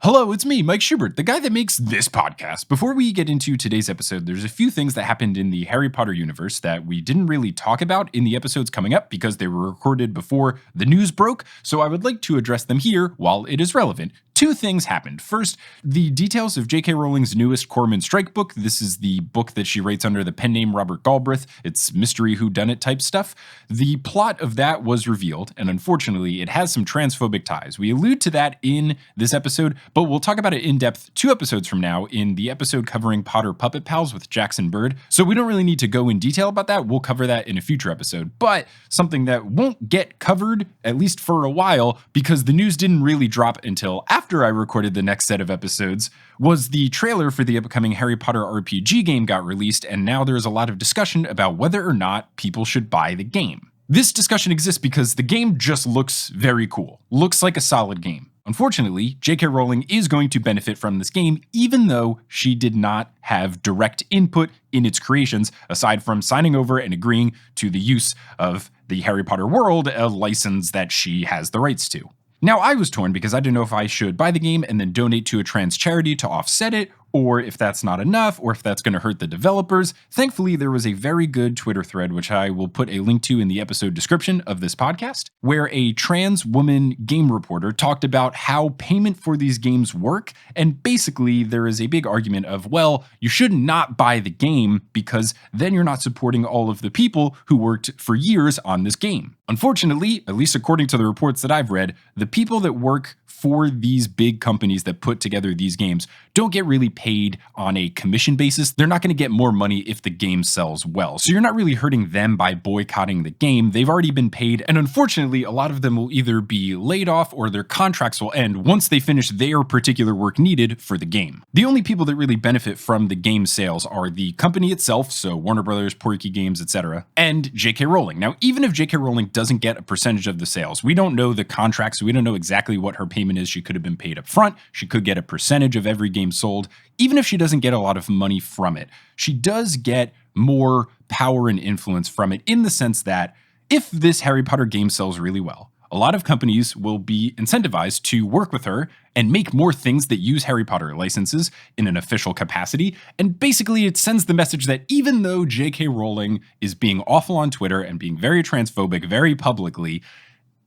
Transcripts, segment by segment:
Hello, it's me, Mike Schubert, the guy that makes this podcast. Before we get into today's episode, there's a few things that happened in the Harry Potter universe that we didn't really talk about in the episodes coming up because they were recorded before the news broke, so I would like to address them here while it is relevant. Two things happened. First, the details of J.K. Rowling's newest Cormoran Strike book. This is the book that she writes under the pen name Robert Galbraith. It's mystery whodunit type stuff. The plot of that was revealed, and unfortunately, it has some transphobic ties. We allude to that in this episode, but we'll talk about it in depth 2 episodes from now in the episode covering Potter Puppet Pals with Jackson Bird. So we don't really need to go in detail about that. We'll cover that in a future episode. But something that won't get covered, at least for a while, because the news didn't really drop until after I recorded the next set of episodes, was the trailer for the upcoming Harry Potter RPG game got released, and now there's a lot of discussion about whether or not people should buy the game. This discussion exists because the game just looks very cool. Looks like a solid game. Unfortunately, J.K. Rowling is going to benefit from this game, even though she did not have direct input in its creations, aside from signing over and agreeing to the use of the Harry Potter world, a license that she has the rights to. Now, I was torn because I didn't know if I should buy the game and then donate to a trans charity to offset it, or if that's not enough, or if that's going to hurt the developers. Thankfully, there was a very good Twitter thread, which I will put a link to in the episode description of this podcast, where a trans woman game reporter talked about how payment for these games work. And basically, there is a big argument of, well, you should not buy the game because then you're not supporting all of the people who worked for years on this game. Unfortunately, at least according to the reports that I've read, the people that work for these big companies that put together these games don't get really paid on a commission basis. They're not going to get more money if the game sells well. So you're not really hurting them by boycotting the game. They've already been paid. And unfortunately, a lot of them will either be laid off or their contracts will end once they finish their particular work needed for the game. The only people that really benefit from the game sales are the company itself, so Warner Brothers, Porky Games, etc., and J.K. Rowling. Now, even if J.K. Rowling doesn't get a percentage of the sales, we don't know the contracts, so we don't know exactly what her payment is. She could have been paid up front. She could get a percentage of every game sold. Even if she doesn't get a lot of money from it, she does get more power and influence from it, in the sense that if this Harry Potter game sells really well, a lot of companies will be incentivized to work with her and make more things that use Harry Potter licenses in an official capacity. And basically, it sends the message that even though J.K. Rowling is being awful on Twitter and being very transphobic very publicly,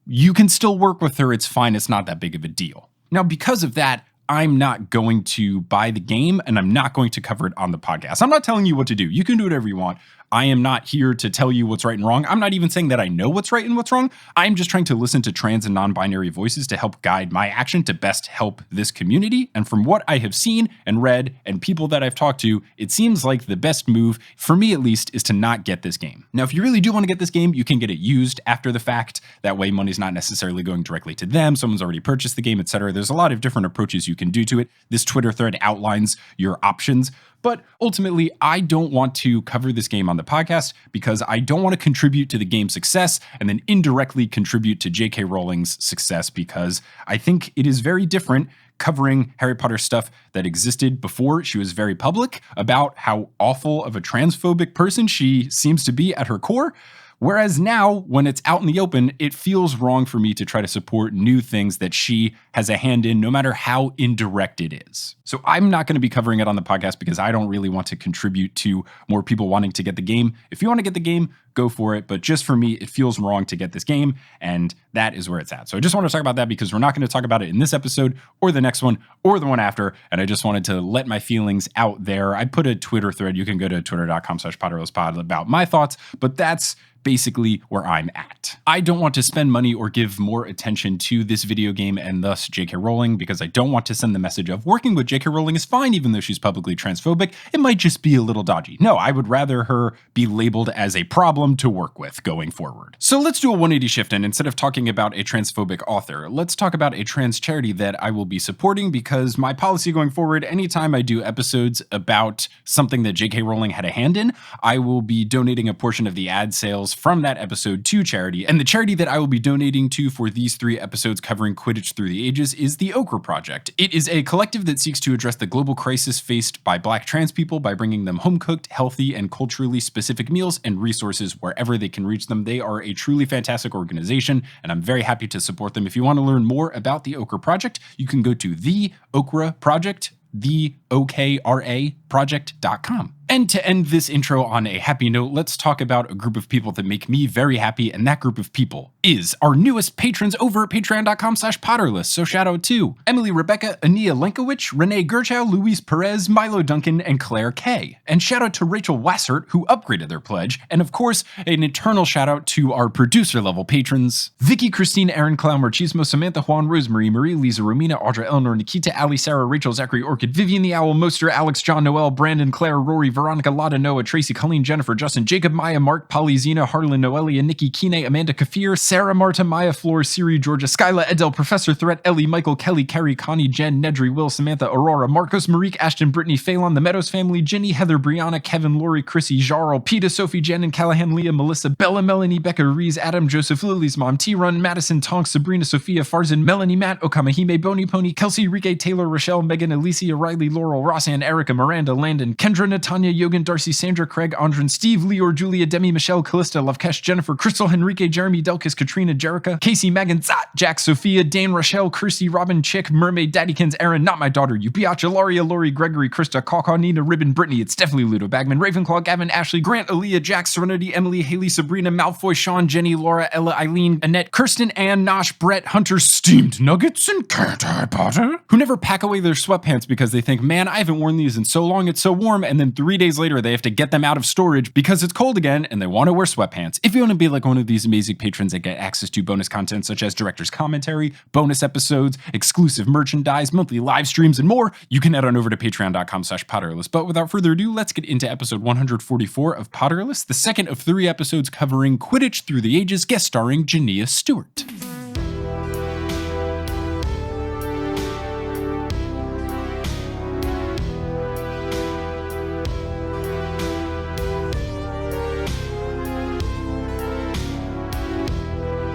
you can still work with her. It's fine. It's not that big of a deal. Now, because of that, I'm not going to buy the game and I'm not going to cover it on the podcast. I'm not telling you what to do. You can do whatever you want. I am not here to tell you what's right and wrong. I'm not even saying that I know what's right and what's wrong. I'm just trying to listen to trans and non-binary voices to help guide my action to best help this community. And from what I have seen and read and people that I've talked to, it seems like the best move, for me at least, is to not get this game. Now, if you really do want to get this game, you can get it used after the fact. That way, money's not necessarily going directly to them. Someone's already purchased the game, etc. There's a lot of different approaches you can do to it. This Twitter thread outlines your options. But ultimately, I don't want to cover this game on the podcast because I don't want to contribute to the game's success and then indirectly contribute to J.K. Rowling's success, because I think it is very different covering Harry Potter stuff that existed before she was very public about how awful of a transphobic person she seems to be at her core. Whereas now, when it's out in the open, it feels wrong for me to try to support new things that she has a hand in, no matter how indirect it is. So I'm not going to be covering it on the podcast because I don't really want to contribute to more people wanting to get the game. If you want to get the game, go for it. But just for me, it feels wrong to get this game, and that is where it's at. So I just want to talk about that because we're not going to talk about it in this episode or the next one or the one after. And I just wanted to let my feelings out there. I put a Twitter thread. You can go to twitter.com/PotterlessPod about my thoughts, but that's basically where I'm at. I don't want to spend money or give more attention to this video game and thus J.K. Rowling, because I don't want to send the message of working with J.K. Rowling is fine even though she's publicly transphobic. It might just be a little dodgy. No, I would rather her be labeled as a problem to work with going forward. So let's do a 180 shift, and instead of talking about a transphobic author, let's talk about a trans charity that I will be supporting, because my policy going forward, anytime I do episodes about something that J.K. Rowling had a hand in, I will be donating a portion of the ad sales sales from that episode to charity. And the charity that I will be donating to for these 3 episodes covering Quidditch Through the Ages is the Okra Project. It is a collective that seeks to address the global crisis faced by Black trans people by bringing them home-cooked, healthy, and culturally specific meals and resources wherever they can reach them. They are a truly fantastic organization, and I'm very happy to support them. If you want to learn more about the Okra Project, you can go to the Okra Project, the OKRA project.com. And to end this intro on a happy note, let's talk about a group of people that make me very happy, and that group of people is our newest patrons over at patreon.com/Potterless. So shout out to Emily Rebecca, Ania Lenkowicz, Renee Gerchow, Luis Perez, Milo Duncan, and Claire K. And shout out to Rachel Wassert, who upgraded their pledge. And of course, an eternal shout out to our producer level patrons, Vicky, Christine, Aaron, Clow, Marchismo, Samantha, Juan, Rosemary, Marie, Lisa, Romina, Audra, Eleanor, Nikita, Ali, Sarah, Rachel, Zachary, Orchid, Vivian, the Owl, Moster, Alex, John, Noel, Brandon, Claire, Rory, Veronica, Lotta, Noah, Tracy, Colleen, Jennifer, Justin, Jacob, Maya, Mark, Polly, Zena, Harlan, Noelia, Nikki, Kine, Amanda, Kafir, Sarah, Marta, Maya, Floor, Siri, Georgia, Skyla, Edel, Professor Threat, Ellie, Michael, Kelly, Carrie, Connie, Jen, Nedry, Will, Samantha, Aurora, Marcos, Marique, Ashton, Brittany, Phelan, the Meadows family, Ginny, Heather, Brianna, Kevin, Lori, Chrissy, Jarl, Peta, Sophie, Jen, and Callahan, Leah, Melissa, Bella, Melanie, Becca, Rees, Adam, Joseph, Lily's mom, T-Run, Madison, Tonks, Sabrina, Sophia, Farzan, Melanie, Matt, Okamahime, Boney Pony, Kelsey, Rike, Taylor, Rochelle, Megan, Alicia, Riley, Laurel, Rossanne, Erica, Miranda, Landon, Kendra, Natanya, Yogan, Darcy, Sandra, Craig, Andren, Steve, Leor, Julia, Demi, Michelle, Callista, Lovekesh, Jennifer, Crystal, Henrique, Jeremy, Delkis, Katrina, Jerica, Casey, Megan, Zat, Jack, Sophia, Dane, Rochelle, Kirsty, Robin, Chick, Mermaid, Daddykins, Aaron, Not My Daughter, Upiacha, Laria, Lori, Gregory, Krista, Kaka, Nina, Ribbon, Brittany, it's definitely Ludo, Bagman, Ravenclaw, Gavin, Ashley, Grant, Aaliyah, Jack, Serenity, Emily, Haley, Sabrina, Malfoy, Sean, Jenny, Laura, Ella, Eileen, Annette, Kirsten, Ann, Nosh, Brett, Hunter, Steamed Nuggets, and Cat Eye Potter, who never pack away their sweatpants because they think, man, I haven't worn these in so long, it's so warm, and then 3 days later they have to get them out of storage because it's cold again and they want to wear sweatpants. If you want to be like one of these amazing patrons that get access to bonus content such as director's commentary, bonus episodes, exclusive merchandise, monthly live streams, and more, you can head on over to patreon.com/Potterless. But without further ado, let's get into episode 144 of Potterless, the second of 3 episodes covering Quidditch Through the Ages, guest starring Jania Stewart.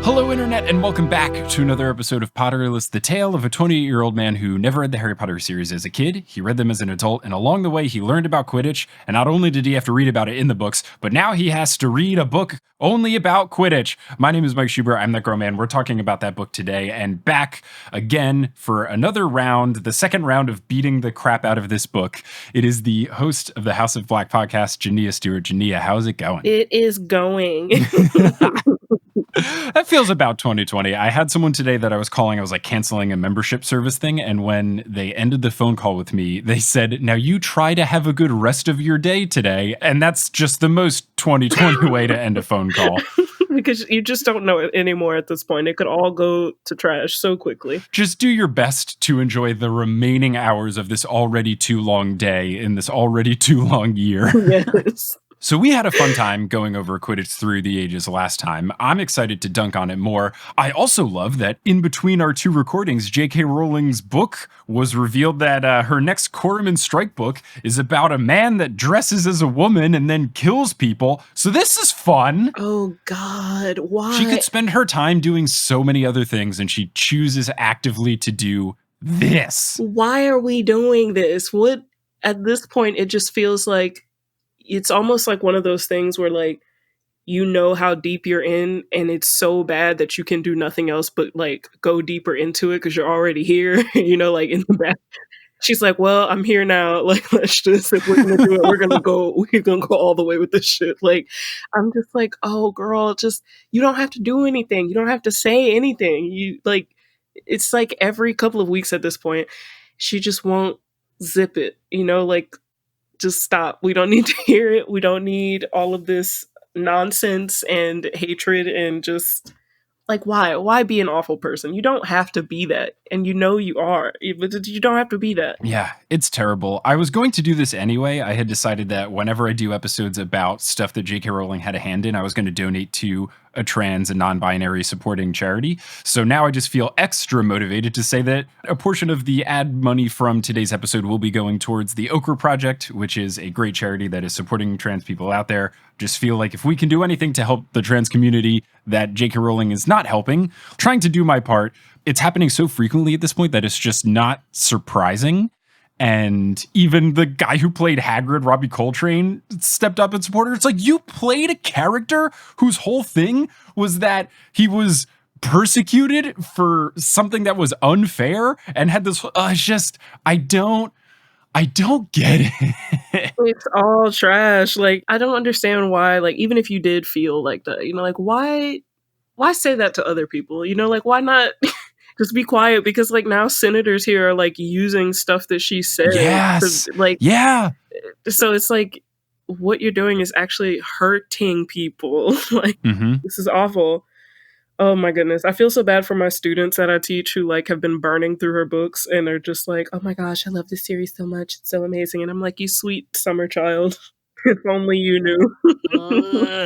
Hello, Internet, and welcome back to another episode of Potterless, the tale of a 28-year-old man who never read the Harry Potter series as a kid. He read them as an adult, and along the way, he learned about Quidditch, and not only did he have to read about it in the books, but now he has to read a book only about Quidditch. My name is Mike Schubert. I'm That Grown Man. We're talking about that book today, and back again for another round, the second round of beating the crap out of this book. It is the host of the House of Black podcast, Jania Stewart. Jania, how's it going? It is going. That feels about 2020. I had someone today that I was calling, I was like canceling a membership service thing. And when they ended the phone call with me, they said, now you try to have a good rest of your day today. And that's just the most 2020 way to end a phone call. Because you just don't know it anymore at this point. It could all go to trash so quickly. Just do your best to enjoy the remaining hours of this already too long day in this already too long year. Yes. So we had a fun time going over Quidditch Through the Ages last time. I'm excited to dunk on it more. I also love that in between our 2 recordings, J.K. Rowling's book was revealed that her next Quorum and Strike book is about a man that dresses as a woman and then kills people. So this is fun. Oh, God. Why? She could spend her time doing so many other things, and she chooses actively to do this. Why are we doing this? What, at this point, it just feels like it's almost like one of those things where, like, you know how deep you're in and it's so bad that you can do nothing else but, like, go deeper into it because you're already here, you know, like, in the back. She's like, well, I'm here now. Like, let's just, if we're going to do it, we're going to go all the way with this shit. Like, I'm just like, oh, girl, just, you don't have to do anything. You don't have to say anything. You, like, it's like every couple of weeks at this point, she just won't zip it, you know, like, just stop. We don't need to hear it. We don't need all of this nonsense and hatred and just, like, why be an awful person? You don't have to be that. And you know you are, but you don't have to be that. Yeah, it's terrible. I was going to do this anyway. I had decided that whenever I do episodes about stuff that J.K. Rowling had a hand in, I was going to donate to a trans and non-binary supporting charity. So now I just feel extra motivated to say that a portion of the ad money from today's episode will be going towards the Okra Project, which is a great charity that is supporting trans people out there. Just feel like if we can do anything to help the trans community that J.K. Rowling is not helping, trying to do my part. It's happening so frequently at this point that it's just not surprising. And even the guy who played Hagrid, Robbie Coltrane, stepped up and supported her. It's like, you played a character whose whole thing was that he was persecuted for something that was unfair and had this, it's just, I don't get it. It's all trash. Like, I don't understand why, like, even if you did feel like that, like, why say that to other people? Like, why not just be quiet? Because, like, now senators here are, like, using stuff that she said. Yes. Yeah. So it's like, what you're doing is actually hurting people. Like, This is awful. Oh my goodness. I feel so bad for my students that I teach who like have been burning through her books and are just like, oh my gosh, I love this series so much. It's so amazing. And I'm like, you sweet summer child. If only you knew.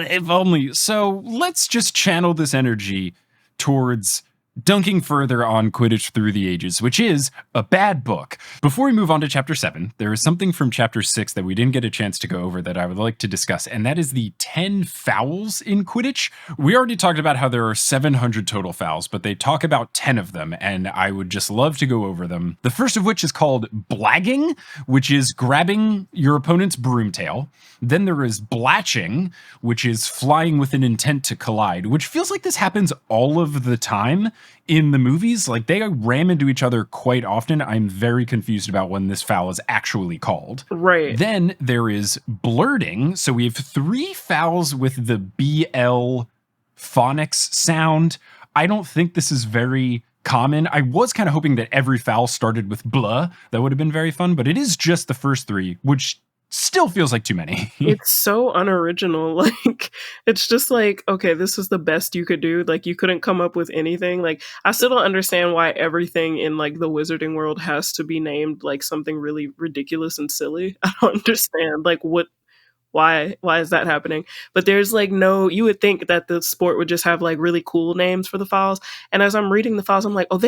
If only. So let's just channel this energy towards dunking further on Quidditch Through the Ages, which is a bad book. Before we move on to chapter 7, there is something from chapter 6 that we didn't get a chance to go over that I would like to discuss, and that is the 10 fouls in Quidditch. We already talked about how there are 700 total fouls, but they talk about 10 of them, and I would just love to go over them. The first of which is called blagging, which is grabbing your opponent's broomtail. Then there is blatching, which is flying with an intent to collide, which feels like this happens all of the time in the movies. Like, they ram into each other quite often. I'm very confused about when this foul is actually called. Right. Then there is blurting. So we have 3 fouls with the BL phonics sound. I don't think this is very common. I was kind of hoping that every foul started with blah. That would have been very fun, but it is just the first 3, which still feels like too many. It's so unoriginal. Like, it's just like, okay, this is the best you could do. Like, you couldn't come up with anything. Like, I still don't understand why everything in like the wizarding world has to be named like something really ridiculous and silly. I don't understand. Like, why is that happening? But there's like you would think that the sport would just have like really cool names for the files. And as I'm reading the files, I'm like, oh,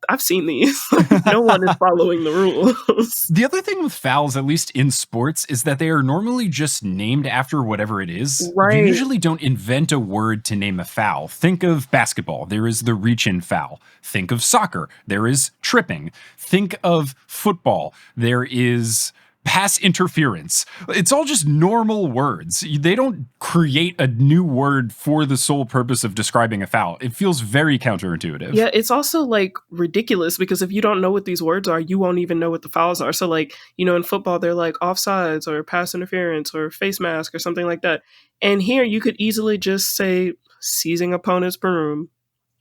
I've seen these. No one is following the rules. The other thing with fouls, at least in sports, is that they are normally just named after whatever it is. Right. You usually don't invent a word to name a foul. Think of basketball. There is the reach-in foul. Think of soccer. There is tripping. Think of football. There is pass interference. It's all just normal words. They don't create a new word for the sole purpose of describing a foul. It feels very counterintuitive. Yeah, it's also like ridiculous because if you don't know what these words are, you won't even know what the fouls are. So like, in football, they're like offsides or pass interference or face mask or something like that. And here you could easily just say seizing opponent's broom,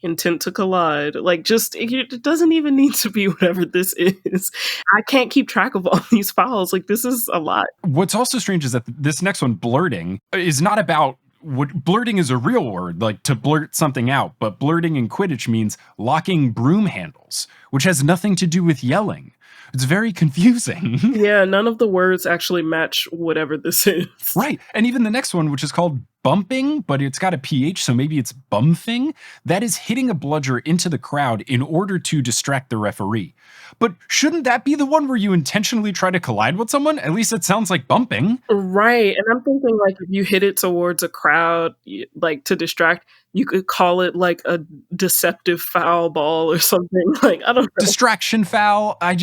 intent to collide. Like, just it doesn't even need to be whatever this is. I can't keep track of all these files. Like, this is a lot. What's also strange is that this next one, blurting, is not about blurting is a real word, like to blurt something out, but blurting in Quidditch means locking broom handles, which has nothing to do with yelling. It's very confusing. Yeah, none of the words actually match whatever this is. Right. And even the next one, which is called bumping, but it's got a PH, so maybe it's bumthing. That is hitting a bludger into the crowd in order to distract the referee. But shouldn't that be the one where you intentionally try to collide with someone? At least it sounds like bumping. Right. And I'm thinking, like, if you hit it towards a crowd, like, to distract, you could call it, like, a deceptive foul ball or something. Like, I don't know. Distraction foul. I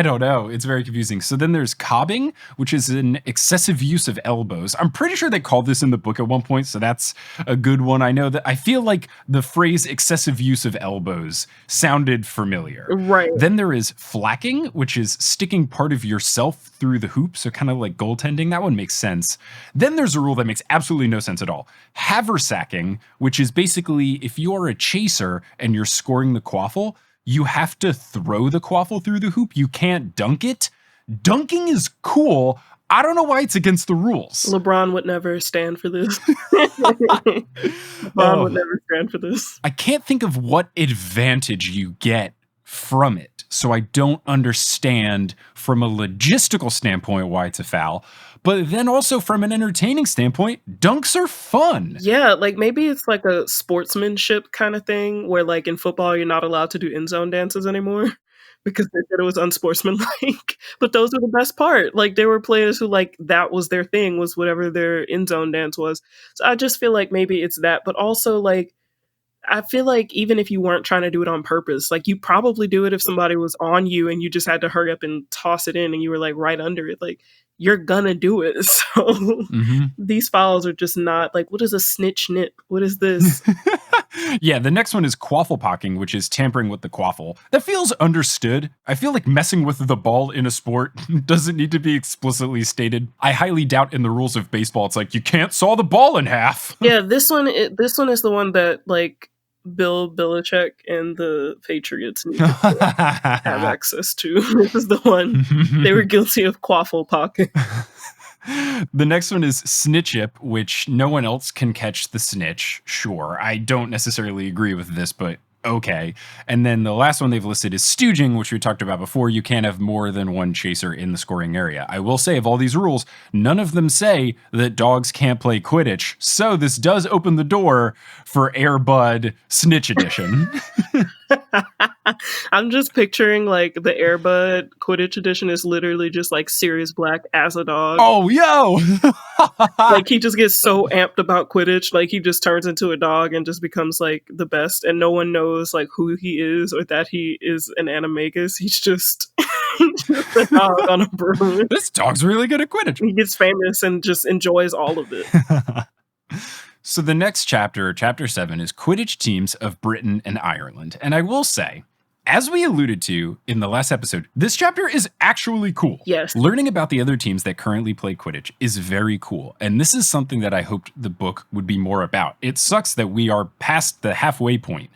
don't know. It's very confusing. So then there's cobbing, which is an excessive use of elbows. I'm pretty sure they called this in the book at one point, so that's a good one. I feel like the phrase excessive use of elbows sounded familiar. Right. Then there is flacking, which is sticking part of yourself through the hoop, so kind of like goaltending. That one makes sense. Then there's a rule that makes absolutely no sense at all. Haversacking, which is basically if you are a chaser and you're scoring the quaffle, you have to throw the quaffle through the hoop. You can't dunk it. Dunking is cool. I don't know why it's against the rules. LeBron would never stand for this. LeBron would never stand for this. I can't think of what advantage you get from it. so I don't understand from a logistical standpoint why it's a foul. But then also from an entertaining standpoint, dunks are fun. Yeah, like maybe it's like a sportsmanship kind of thing where like in football you're not allowed to do end zone dances anymore because they said it was unsportsmanlike. But those are the best part. Like there were players who like that was their thing, was whatever their end zone dance was. So I just feel like maybe it's that, but also like I feel like even if you weren't trying to do it on purpose, like you probably do it if somebody was on you and you just had to hurry up and toss it in and you were like right under it. Like you're gonna do it. So these fouls are just not like, what is a snitch nip? What is this? Yeah, the next one is Quaffle Pocking, which is tampering with the quaffle. That feels understood. I feel like messing with the ball in a sport doesn't need to be explicitly stated. I highly doubt in the rules of baseball it's like, you can't saw the ball in half. Yeah, this one is the one that like Bill Belichick and the Patriots need to have access to. This is the one they were guilty of quaffle pocking. The next one is Snitchip, which no one else can catch the snitch. Sure, I don't necessarily agree with this, but okay. And then the last one they've listed is Stooging, which we talked about before. You can't have more than one chaser in the scoring area. I will say, of all these rules, none of them say that dogs can't play Quidditch. So this does open the door for Air Bud Snitch Edition. I'm just picturing like the Air Bud Quidditch edition is literally just like Sirius Black as a dog. Oh, yo! Like he just gets so amped about Quidditch, like he just turns into a dog and just becomes like the best, and no one knows like who he is or that he is an animagus. He's just, just a dog on a broom. This dog's really good at Quidditch. He gets famous and just enjoys all of it. So the next chapter, chapter 7, is Quidditch teams of Britain and Ireland. And I will say, as we alluded to in the last episode, this chapter is actually cool. Yes. Learning about the other teams that currently play Quidditch is very cool. And this is something that I hoped the book would be more about. It sucks that we are past the halfway point,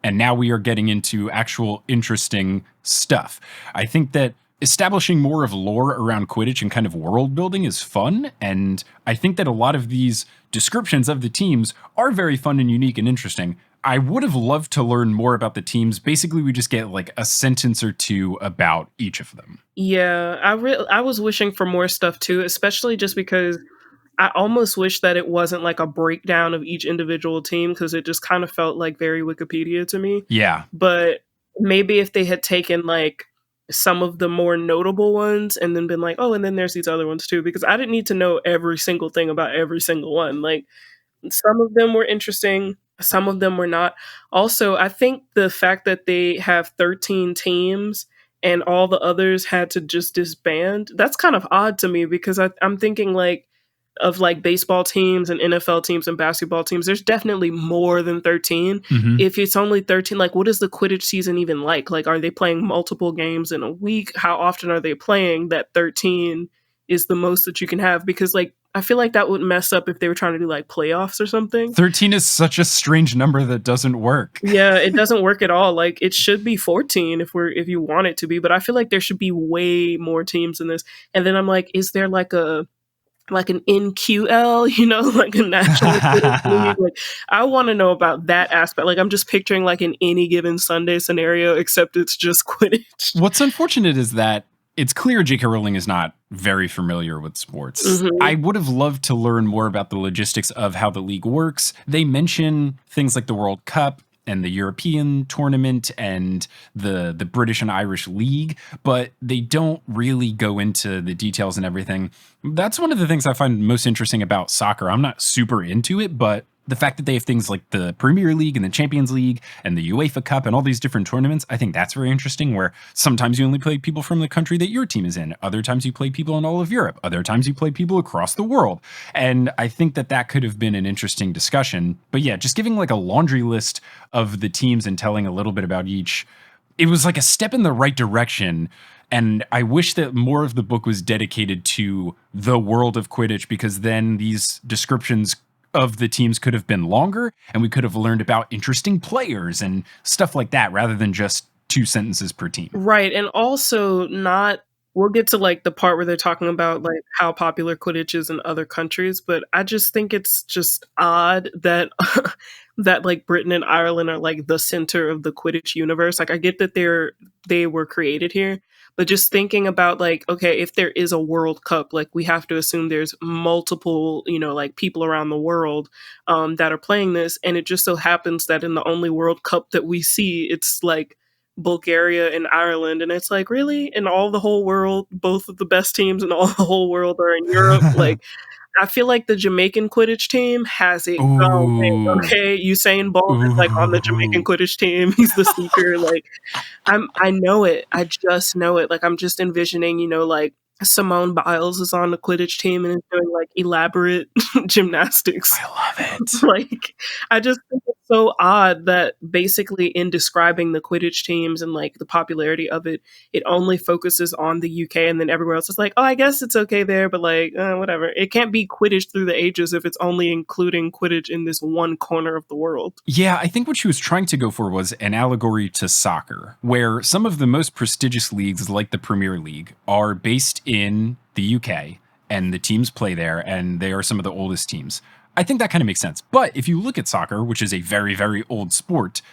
and now we are getting into actual interesting stuff. I think that establishing more of lore around Quidditch and kind of world building is fun. And I think that a lot of these descriptions of the teams are very fun and unique and interesting. I would have loved to learn more about the teams. Basically, we just get like a sentence or two about each of them. Yeah, I was wishing for more stuff too, especially just because I almost wish that it wasn't like a breakdown of each individual team, because it just kind of felt like very Wikipedia to me. Yeah. But maybe if they had taken like some of the more notable ones and then been like, oh, and then there's these other ones too, because I didn't need to know every single thing about every single one. Like some of them were interesting, some of them were not. Also, I think the fact that they have 13 teams and all the others had to just disband, that's kind of odd to me, because I'm thinking like of like baseball teams and NFL teams and basketball teams, there's definitely more than 13. If it's only 13, like what is the Quidditch season even like? Like, are they playing multiple games in a week? How often are they playing that 13 is the most that you can have? Because like, I feel like that would mess up if they were trying to do like playoffs or something. 13 is such a strange number that doesn't work. Yeah, it doesn't work at all. Like it should be 14 if you want it to be, but I feel like there should be way more teams in this. And then I'm like, is there like an NQL, you know, like a national league? Like, I want to know about that aspect. Like, I'm just picturing like an any given Sunday scenario, except it's just Quidditch. What's unfortunate is that it's clear J.K. Rowling is not very familiar with sports. I would have loved to learn more about the logistics of how the league works. They mention things like the World Cup and the European tournament and the British and Irish League, but they don't really go into the details and everything. That's one of the things I find most interesting about soccer. I'm not super into it, but the fact that they have things like the Premier League and the Champions League and the UEFA Cup and all these different tournaments, I think that's very interesting, where sometimes you only play people from the country that your team is in. Other times you play people in all of Europe. Other times you play people across the world. And I think that that could have been an interesting discussion. But yeah, just giving like a laundry list of the teams and telling a little bit about each, it was like a step in the right direction. And I wish that more of the book was dedicated to the world of Quidditch, because then these descriptions of the teams could have been longer and we could have learned about interesting players and stuff like that, rather than just 2 sentences per team. Right. And also we'll get to like the part where they're talking about like how popular Quidditch is in other countries, but I just think it's just odd that that like Britain and Ireland are like the center of the Quidditch universe. Like I get that they were created here, but just thinking about like, okay, if there is a World Cup, like we have to assume there's multiple, like people around the world that are playing this, and it just so happens that in the only World Cup that we see, it's like Bulgaria and Ireland, and it's like really in all the whole world, both of the best teams in all the whole world are in Europe. Like I feel like the Jamaican Quidditch team has it going. Ooh. Okay, Usain Bolt is like on the Jamaican Ooh. Quidditch team. He's the speaker. Like I know it. I just know it. Like I'm just envisioning, like Simone Biles is on the Quidditch team and is doing like elaborate gymnastics. I love it. Like I just think it's so odd that basically in describing the Quidditch teams and like the popularity of it, it only focuses on the UK, and then everywhere else is like, oh, I guess it's okay there, but like whatever. It can't be Quidditch through the ages if it's only including Quidditch in this one corner of the world. Yeah, I think what she was trying to go for was an allegory to soccer, where some of the most prestigious leagues like the Premier League are based in the UK and the teams play there and they are some of the oldest teams. I think that kind of makes sense. But if you look at soccer, which is a very, very old sport,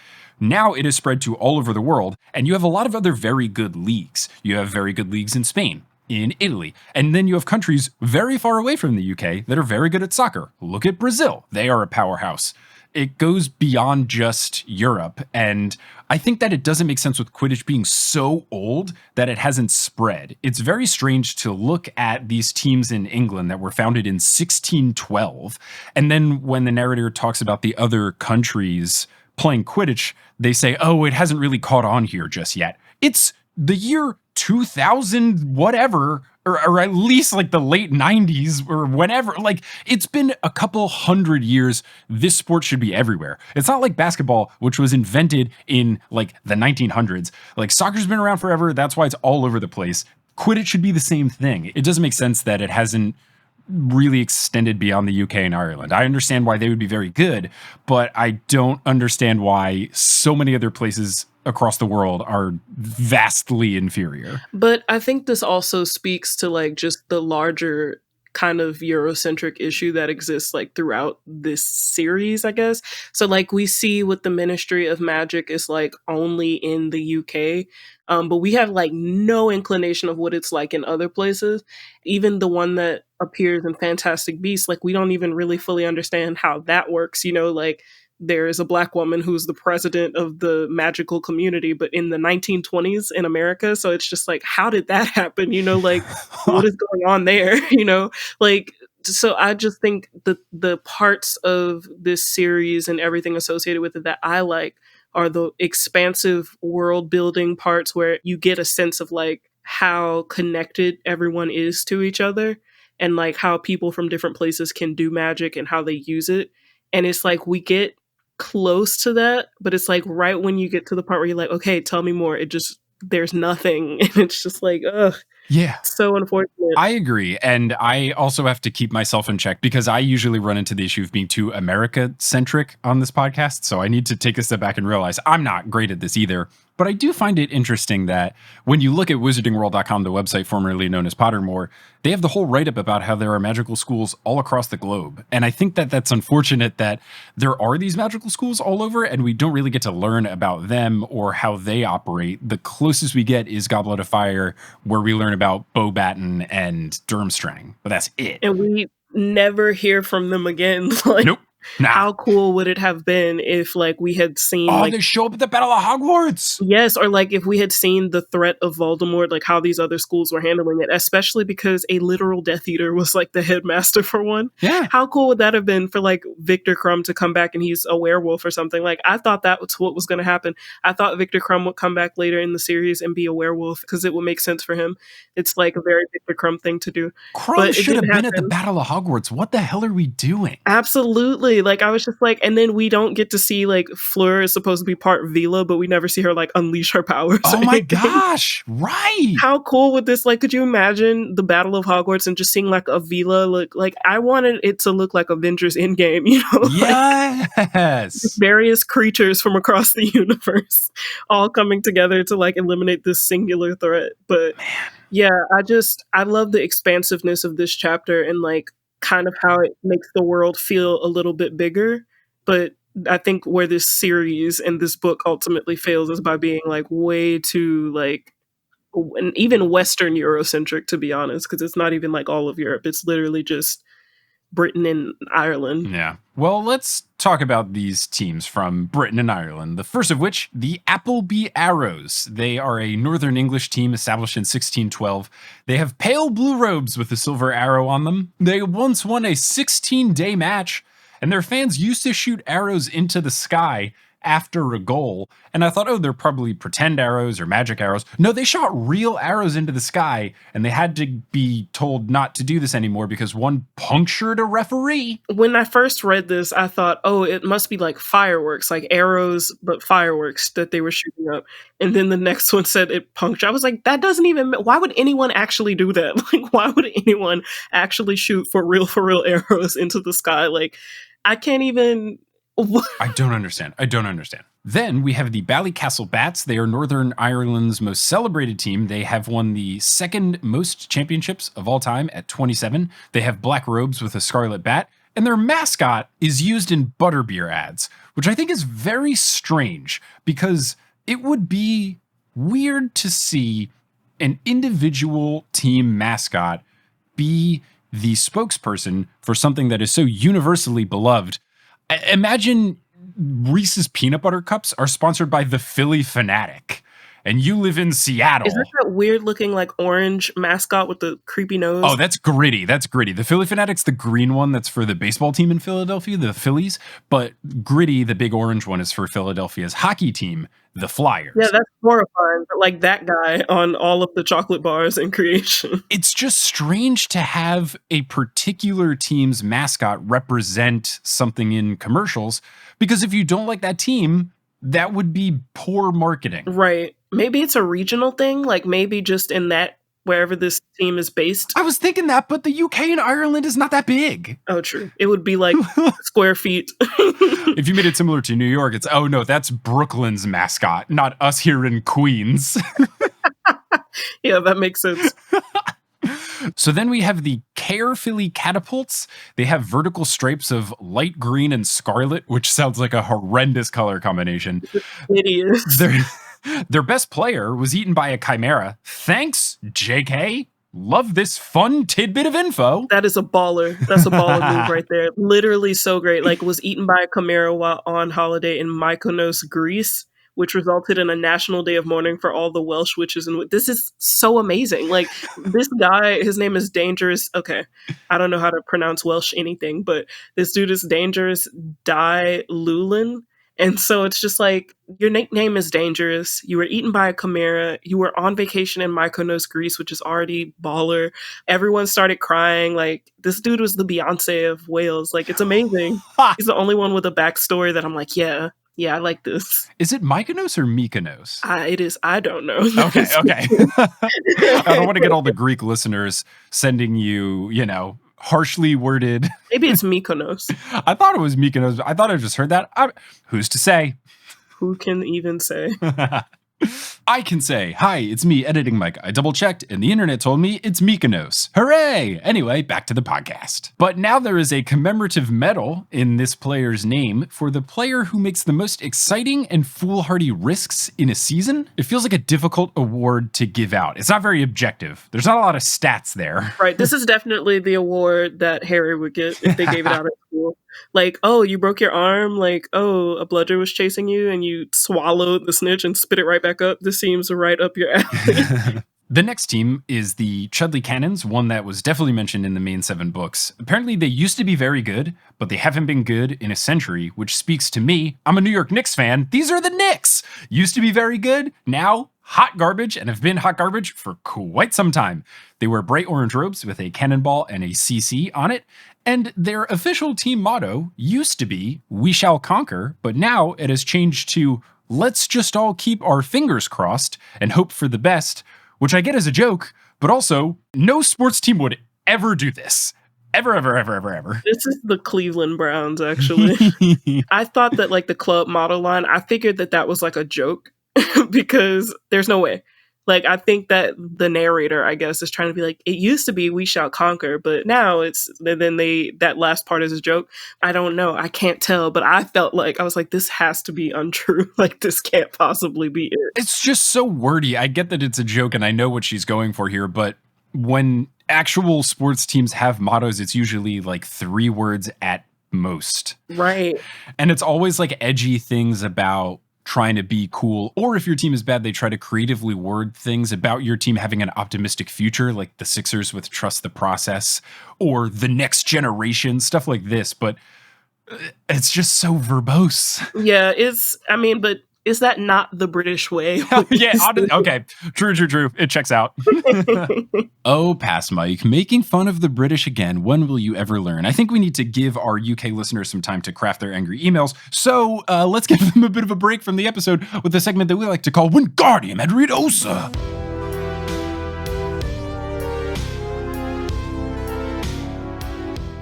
now it is spread to all over the world, and you have a lot of other very good leagues. You have very good leagues in Spain, in Italy, and then you have countries very far away from the UK that are very good at soccer. Look at Brazil. They are a powerhouse. It goes beyond just Europe, and I think that it doesn't make sense with Quidditch being so old that it hasn't spread. It's very strange to look at these teams in England that were founded in 1612, and then when the narrator talks about the other countries playing Quidditch, they say, oh, it hasn't really caught on here just yet. It's the year 2000 whatever, or at least like the late 90s or whenever. Like it's been a couple hundred years. This sport should be everywhere. It's not like basketball, which was invented in like the 1900s. Like soccer's been around forever. That's why it's all over the place. Quidditch should be the same thing. It doesn't make sense that it hasn't really extended beyond the UK and Ireland. I understand why they would be very good, but I don't understand why so many other places across the world are vastly inferior. But I think this also speaks to like just the larger kind of Eurocentric issue that exists like throughout this series, I guess. So like we see with the Ministry of Magic is like only in the UK. But we have like no inclination of what it's like in other places. Even the one that appears in Fantastic Beasts, like we don't even really fully understand how that works. Like there is a Black woman who's the president of the magical community, but in the 1920s in America. So it's just like, how did that happen? Like what is going on there? Like, so I just think the parts of this series and everything associated with it that I like are the expansive world building parts where you get a sense of like how connected everyone is to each other and like how people from different places can do magic and how they use it. And it's like we get close to that, but it's like right when you get to the part where you're like, okay, tell me more, there's nothing. And it's just like, ugh. Yeah. So unfortunate. I agree. And I also have to keep myself in check because I usually run into the issue of being too America-centric on this podcast. So I need to take a step back and realize I'm not great at this either. But I do find it interesting that when you look at wizardingworld.com, the website formerly known as Pottermore, they have the whole write-up about how there are magical schools all across the globe. And I think that that's unfortunate that there are these magical schools all over and we don't really get to learn about them or how they operate. The closest we get is Goblet of Fire, where we learn about Beaubaton and Durmstrang, but that's it. And we never hear from them again. Like, nope. Nah. How cool would it have been if like we had seen they show up at the Battle of Hogwarts. Yes, or like if we had seen the threat of Voldemort, like how these other schools were handling it, especially because a literal Death Eater was like the headmaster for one. Yeah. How cool would that have been for like Victor Krum to come back and he's a werewolf or something? Like I thought that was what was going to happen. I thought Victor Krum would come back later in the series and be a werewolf because it would make sense for him. It's like a very Victor Krum thing to do. Krum should have been at the Battle of Hogwarts. What the hell are we doing? Absolutely. Like I was just like, and then we don't get to see like Fleur is supposed to be part Vila, but we never see her like unleash her powers. Oh my gosh, right. How cool would this, like, could you imagine the Battle of Hogwarts and just seeing like a Vila look like, I wanted it to look like Avengers Endgame, Yes. Various creatures from across the universe all coming together to like eliminate this singular threat. But man. Yeah, I love the expansiveness of this chapter and like kind of how it makes the world feel a little bit bigger, but I think where this series and this book ultimately fails is by being like way too like and even Western Eurocentric, to be honest, because it's not even like all of Europe. It's literally just Britain and Ireland. Yeah. Well, let's talk about these teams from Britain and Ireland. The first of which, the Appleby Arrows. They are a Northern English team established in 1612. They have pale blue robes with a silver arrow on them. They once won a 16-day match, and their fans used to shoot arrows into the sky after a goal. And I thought, oh, they're probably pretend arrows or magic arrows. No, they shot real arrows into the sky, and they had to be told not to do this anymore because one punctured a referee. When I first read this, I thought, oh, it must be like fireworks, like arrows, but fireworks that they were shooting up. And then the next one said it punctured. I was like, that doesn't even, why would anyone actually do that? Like, why would anyone actually shoot for real arrows into the sky? Like, I can't even... I don't understand. Then we have the Ballycastle Bats. They are Northern Ireland's most celebrated team. They have won the second most championships of all time at 27. They have black robes with a scarlet bat. And their mascot is used in butterbeer ads, which I think is very strange because it would be weird to see an individual team mascot be the spokesperson for something that is so universally beloved. Imagine Reese's peanut butter cups are sponsored by the Philly Fanatic, and you live in Seattle. Is that weird looking like orange mascot with the creepy nose? Oh, that's Gritty. The Philly Fanatic's the green one that's for the baseball team in Philadelphia, the Phillies. But Gritty, the big orange one, is for Philadelphia's hockey team, the Flyers. Yeah, that's horrifying. But like that guy on all of the chocolate bars in creation. It's just strange to have a particular team's mascot represent something in commercials, because if you don't like that team, that would be poor marketing. Right. Maybe it's a regional thing, like maybe just in that, wherever this team is based. I was thinking that, but the UK and Ireland is not that big. Oh, true. It would be like square feet. If you made it similar to New York, it's, oh no, that's Brooklyn's mascot, not us here in Queens. Yeah, that makes sense. So then we have the Carefilly Catapults. They have vertical stripes of light green and scarlet, which sounds like a horrendous color combination. Hideous. Their best player was eaten by a chimera. Thanks, JK. Love this fun tidbit of info. That is a baller. That's a baller move right there. Literally so great. Like, was eaten by a chimera while on holiday in Mykonos, Greece, which resulted in a national day of mourning for all the Welsh witches. And this is so amazing. Like, this guy, his name is Dangerous. Okay, I don't know how to pronounce Welsh anything, but this dude is Dangerous Di Lulin. And so it's just like, your nickname is Dangerous. You were eaten by a chimera. You were on vacation in Mykonos, Greece, which is already baller. Everyone started crying. Like, this dude was the Beyoncé of Wales. Like, it's amazing. He's the only one with a backstory that I'm like, yeah, I like this. Is it Mykonos or Mykonos? It is. I don't know. Okay. I don't want to get all the Greek listeners sending you, harshly worded. Maybe it's Mykonos. I thought it was Mykonos. I thought I just heard that. Who's to say? Who can even say? I can say, hi, it's me, Editing Mike. I double checked and the internet told me it's Mykonos. Hooray! Anyway, back to the podcast. But now there is a commemorative medal in this player's name for the player who makes the most exciting and foolhardy risks in a season. It feels like a difficult award to give out. It's not very objective. There's not a lot of stats there. Right. This is definitely the award that Harry would get if they gave it out at school. Like, oh, you broke your arm. Like, oh, a bludger was chasing you and you swallowed the snitch and spit it right back up. This seems right up your alley. The next team is the Chudley Cannons, one that was definitely mentioned in the main 7 books. Apparently they used to be very good, but they haven't been good in a century, which speaks to me. I'm a New York Knicks fan. These are the Knicks. Used to be very good. Now, hot garbage, and have been hot garbage for quite some time. They wear bright orange robes with a cannonball and a CC on it. And their official team motto used to be, "We shall conquer," but now it has changed to, "Let's just all keep our fingers crossed and hope for the best," which I get as a joke, but also no sports team would ever do this. Ever. This is the Cleveland Browns, actually. I thought that, like, the club motto line, I figured that was like a joke because there's no way. Like, I think that the narrator, I guess, is trying to be like, it used to be we shall conquer, but now it's, then that last part is a joke. I don't know. I can't tell, but I felt like, I was like, this has to be untrue. Like, this can't possibly be it. It's just so wordy. I get that it's a joke and I know what she's going for here, but when actual sports teams have mottos, it's usually like 3 words at most. Right. And it's always like edgy things about trying to be cool, or if your team is bad, they try to creatively word things about your team having an optimistic future, like the Sixers with trust the process, or the next generation, stuff like this. But it's just so verbose. Yeah, but is that not the British way? Yeah, okay. True. It checks out. Oh, pass Mike. Making fun of the British again. When will you ever learn? I think we need to give our UK listeners some time to craft their angry emails. So let's give them a bit of a break from the episode with a segment that we like to call Wingardium Adridosa.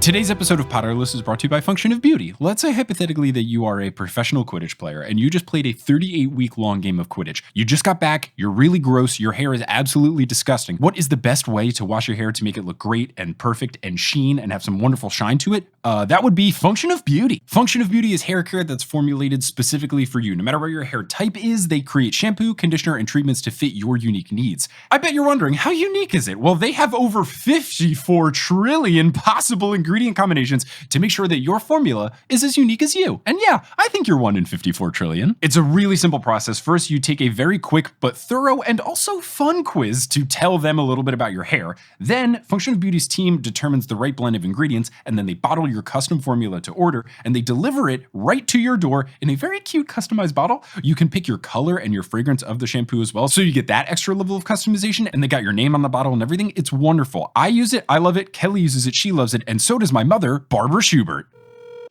Today's episode of Potterless is brought to you by Function of Beauty. Let's say hypothetically that you are a professional Quidditch player and you just played a 38-week-long game of Quidditch. You just got back, you're really gross, your hair is absolutely disgusting. What is the best way to wash your hair to make it look great and perfect and sheen and have some wonderful shine to it? That would be Function of Beauty. Function of Beauty is hair care that's formulated specifically for you. No matter what your hair type is, they create shampoo, conditioner, and treatments to fit your unique needs. I bet you're wondering, how unique is it? Well, they have over 54 trillion possible ingredient combinations to make sure that your formula is as unique as you. And yeah, I think you're 1 in 54 trillion. It's a really simple process. First, you take a very quick but thorough and also fun quiz to tell them a little bit about your hair. Then, Function of Beauty's team determines the right blend of ingredients, and then they bottle your custom formula to order, and they deliver it right to your door in a very cute customized bottle. You can pick your color and your fragrance of the shampoo as well, so you get that extra level of customization, and they got your name on the bottle and everything. It's wonderful. I use it. I love it. Kelly uses it. She loves it. And so does my mother, Barbara Schubert.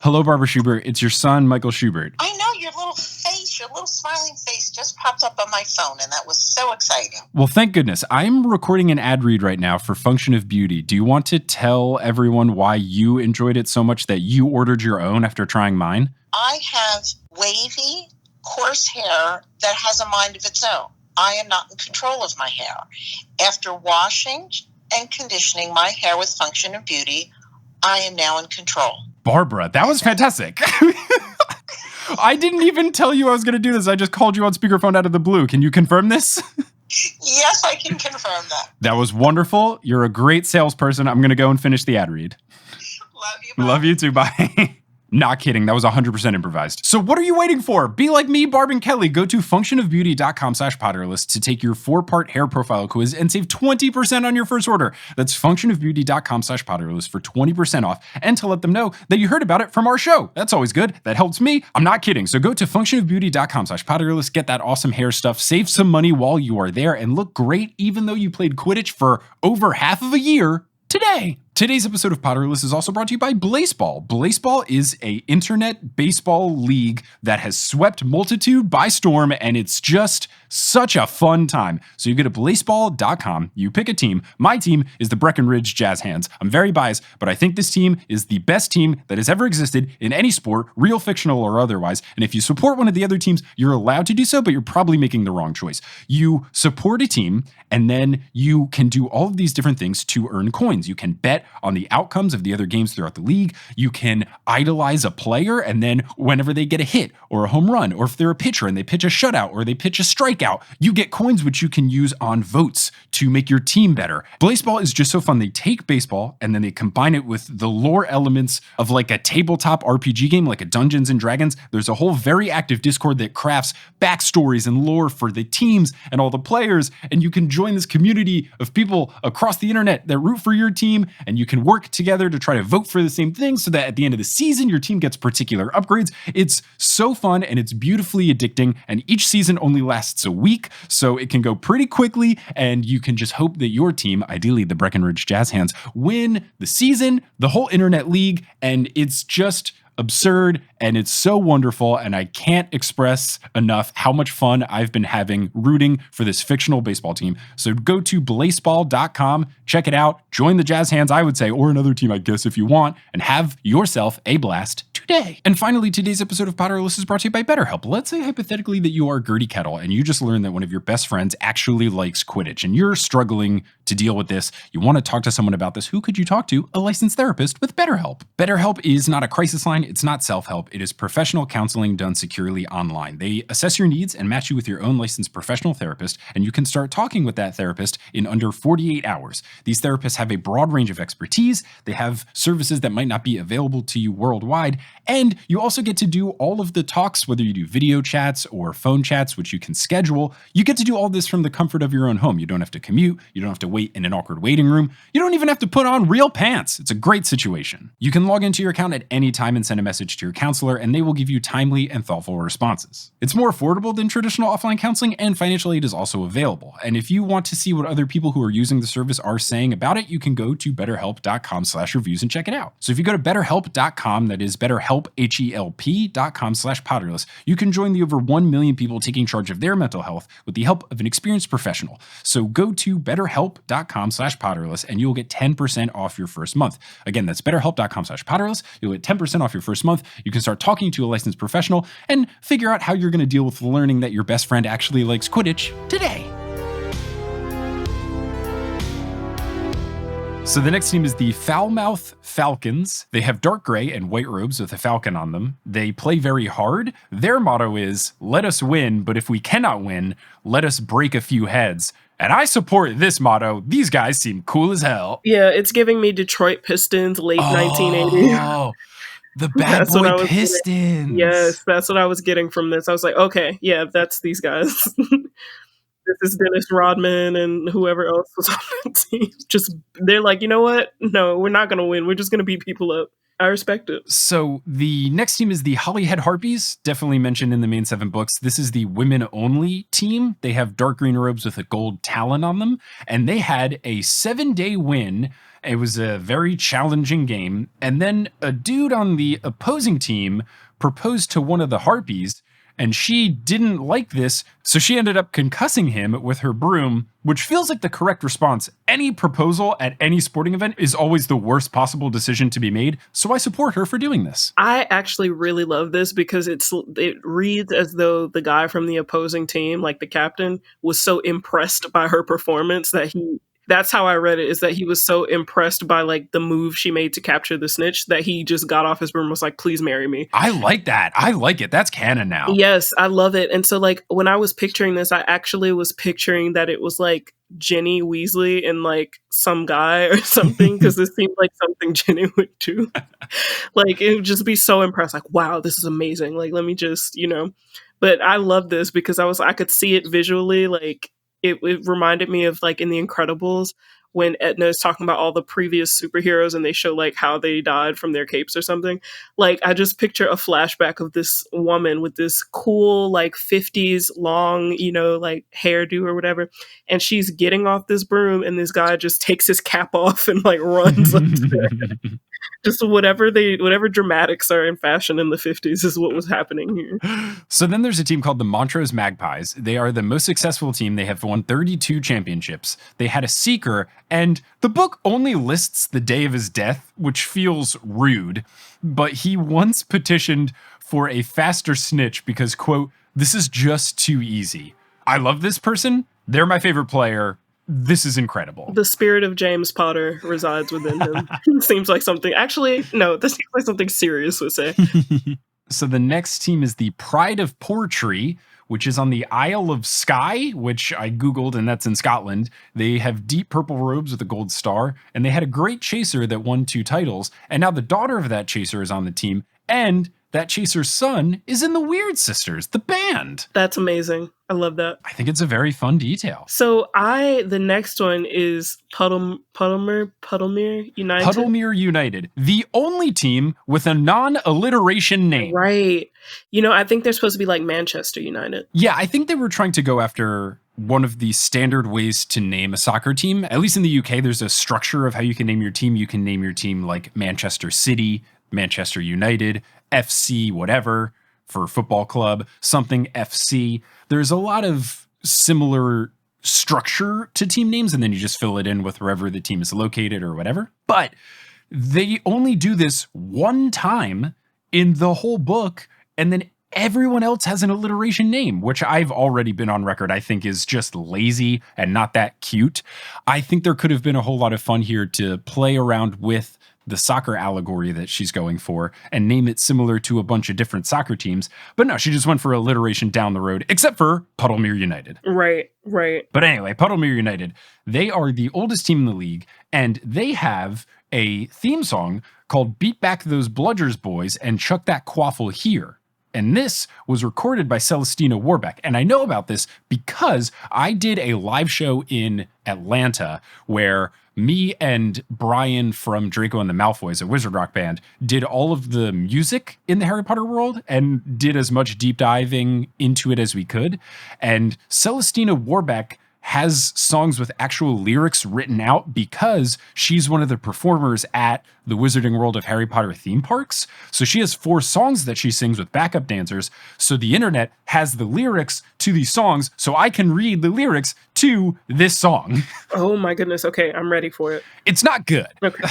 Hello, Barbara Schubert. It's your son, Michael Schubert. I know, your little face, your little smiling face just popped up on my phone, and that was so exciting. Well, thank goodness. I'm recording an ad read right now for Function of Beauty. Do you want to tell everyone why you enjoyed it so much that you ordered your own after trying mine? I have wavy, coarse hair that has a mind of its own. I am not in control of my hair. After washing and conditioning my hair with Function of Beauty, I am now in control. Barbara, that was fantastic. I didn't even tell you I was going to do this. I just called you on speakerphone out of the blue. Can you confirm this? Yes, I can confirm that. That was wonderful. You're a great salesperson. I'm going to go and finish the ad read. Love you. Bye. Love you too. Bye. Not kidding. That was 100% improvised. So what are you waiting for? Be like me, Barb and Kelly. Go to functionofbeauty.com/potterless to take your 4-part hair profile quiz and save 20% on your first order. That's functionofbeauty.com/potterless for 20% off, and to let them know that you heard about it from our show. That's always good. That helps me. I'm not kidding. So go to functionofbeauty.com/potterless, get that awesome hair stuff, save some money while you are there, and look great even though you played Quidditch for over half of a year today. Today's episode of Potterless is also brought to you by BLASEBALL. BLASEBALL is an internet baseball league that has swept multitude by storm, and it's just such a fun time. So you go to blaseball.com, you pick a team. My team is the Breckenridge Jazz Hands. I'm very biased, but I think this team is the best team that has ever existed in any sport, real, fictional, or otherwise. And if you support one of the other teams, you're allowed to do so, but you're probably making the wrong choice. You support a team, and then you can do all of these different things to earn coins. You can bet on the outcomes of the other games throughout the league. You can idolize a player, and then whenever they get a hit or a home run, or if they're a pitcher and they pitch a shutout or they pitch a strikeout, you get coins which you can use on votes to make your team better. BLASEBALL is just so fun. They take baseball and then they combine it with the lore elements of like a tabletop RPG game, like a Dungeons and Dragons. There's a whole very active Discord that crafts backstories and lore for the teams and all the players, and you can join this community of people across the internet that root for your team, and you can work together to try to vote for the same thing so that at the end of the season, your team gets particular upgrades. It's so fun and it's beautifully addicting, and each season only lasts a week, so it can go pretty quickly, and you can just hope that your team, ideally the Breckenridge Jazz Hands, win the season, the whole internet league, and it's just absurd and it's so wonderful, and I can't express enough how much fun I've been having rooting for this fictional baseball team. So go to blaseball.com, check it out, join the Jazz Hands, I would say, or another team, I guess, if you want, and have yourself a blast today. today. And finally, today's episode of Potterless is brought to you by BetterHelp. Let's say hypothetically that you are Gertie Kettle and you just learned that one of your best friends actually likes Quidditch and you're struggling to deal with this. You want to talk to someone about this. Who could you talk to? A licensed therapist with BetterHelp. BetterHelp is not a crisis line. It's not self-help. It is professional counseling done securely online. They assess your needs and match you with your own licensed professional therapist, and you can start talking with that therapist in under 48 hours. These therapists have a broad range of expertise. They have services that might not be available to you worldwide, and you also get to do all of the talks, whether you do video chats or phone chats, which you can schedule. You get to do all this from the comfort of your own home. You don't have to commute. You don't have to wait in an awkward waiting room. You don't even have to put on real pants. It's a great situation. You can log into your account at any time and send a message to your counselor, and they will give you timely and thoughtful responses. It's more affordable than traditional offline counseling, and financial aid is also available. And if you want to see what other people who are using the service are saying about it, you can go to betterhelp.com/reviews and check it out. So if you go to betterhelp.com, that is BetterHelp, HELP.com/Potterless, you can join the over 1 million people taking charge of their mental health with the help of an experienced professional. So go to betterhelp.com/Potterless and you'll get 10% off your first month. Again, that's betterhelp.com/Potterless. You'll get 10% off your first month. You can start talking to a licensed professional and figure out how you're going to deal with learning that your best friend actually likes Quidditch today. So the next team is the Foulmouth Falcons. They have dark gray and white robes with a falcon on them. They play very hard. Their motto is, let us win, but if we cannot win, let us break a few heads. And I support this motto. These guys seem cool as hell. Yeah, it's giving me Detroit Pistons, late 1980s. Oh, the Bad Boy Pistons. Yes, that's what I was getting from this. I was like, okay, yeah, that's these guys. This is Dennis Rodman and whoever else was on that team. Just, they're like, you know what? No, we're not going to win. We're just going to beat people up. I respect it. So the next team is the Holyhead Harpies, definitely mentioned in the main 7 books. This is the women-only team. They have dark green robes with a gold talon on them, and they had a 7-day win. It was a very challenging game, and then a dude on the opposing team proposed to one of the Harpies, and she didn't like this, so she ended up concussing him with her broom, which feels like the correct response. Any proposal at any sporting event is always the worst possible decision to be made, so I support her for doing this. I actually really love this because it reads as though the guy from the opposing team, like the captain, was so impressed by her performance that that's how I read it, is that he was so impressed by like the move she made to capture the snitch that he just got off his broom and was like, please marry me. I like that. I like it. That's canon now. Yes, I love it. And so like when I was picturing this, I actually was picturing that it was like Ginny Weasley and like some guy or something, because this seemed like something Ginny would do. Like it would just be so impressed, like, wow, this is amazing. Like, let me just, but I love this because I could see it visually. Like, it reminded me of like in The Incredibles when Edna is talking about all the previous superheroes and they show like how they died from their capes or something. Like I just picture a flashback of this woman with this cool like 50s long, like hairdo or whatever. And she's getting off this broom and this guy just takes his cap off and like runs upstairs. Just whatever dramatics are in fashion in the 50s is what was happening here. So then there's a team called the Montrose Magpies. They are the most successful team. They have won 32 championships. They had a seeker, and the book only lists the day of his death, which feels rude, but he once petitioned for a faster snitch because, quote, this is just too easy. I love this person. They're my favorite player. This is incredible. The spirit of James Potter resides within him. Seems like something. Actually, no, this seems like something Sirius would say. So the next team is the Pride of Portree, which is on the Isle of Skye, which I Googled, and that's in Scotland. They have deep purple robes with a gold star, and they had a great chaser that won 2 titles. And now the daughter of that chaser is on the team, and that chaser's son is in the Weird Sisters, the band. That's amazing. I love that. I think it's a very fun detail. So the next one is Puddlemere United. Puddlemere United, the only team with a non-alliteration name. Right. I think they're supposed to be like Manchester United. Yeah, I think they were trying to go after one of the standard ways to name a soccer team. At least in the UK, there's a structure of how you can name your team. You can name your team like Manchester City, Manchester United, FC, whatever, for football club, something FC. There's a lot of similar structure to team names, and then you just fill it in with wherever the team is located or whatever. But they only do this one time in the whole book. And then everyone else has an alliteration name, which I've already been on record I think is just lazy and not that cute. I think there could have been a whole lot of fun here to play around with the soccer allegory that she's going for and name it similar to a bunch of different soccer teams. But no, she just went for alliteration down the road, except for Puddlemere United. Right. But anyway, Puddlemere United, they are the oldest team in the league, and they have a theme song called Beat Back Those Bludgers Boys and Chuck That Quaffle Here. And this was recorded by Celestina Warbeck. And I know about this because I did a live show in Atlanta where me and Brian from Draco and the Malfoys, a Wizard Rock band, did all of the music in the Harry Potter world and did as much deep diving into it as we could. And Celestina Warbeck has songs with actual lyrics written out because she's one of the performers at the Wizarding World of Harry Potter theme parks. So she has 4 songs that she sings with backup dancers. So the internet has the lyrics to these songs, so I can read the lyrics to this song. Oh my goodness. Okay, I'm ready for it. It's not good. Okay.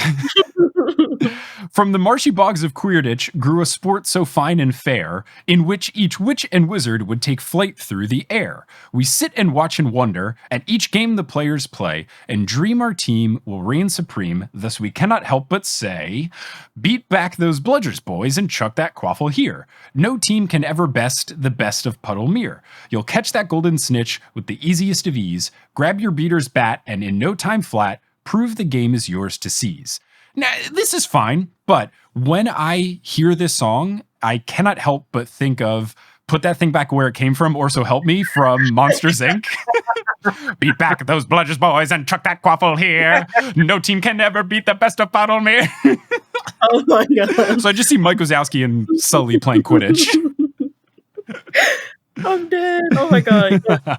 From the marshy bogs of Quidditch grew a sport so fine and fair, in which each witch and wizard would take flight through the air. We sit and watch and wonder at each game the players play, and dream our team will reign supreme. Thus we cannot help but say, beat back those bludgers, boys, and chuck that quaffle here. No team can ever best the best of Puddlemere. You'll catch that golden snitch with the easiest of ease, grab your beater's bat, and in no time flat, prove the game is yours to seize. Now, this is fine, but when I hear this song, I cannot help but think of Put That Thing Back Where It Came From, or So Help Me from Monsters, Inc. Beat back those bludgers, boys, and chuck that quaffle here. No team can ever beat the best of Puddlemere. Oh my God. So I just see Mike Wazowski and Sully playing Quidditch. I'm dead. Oh my God. Yeah.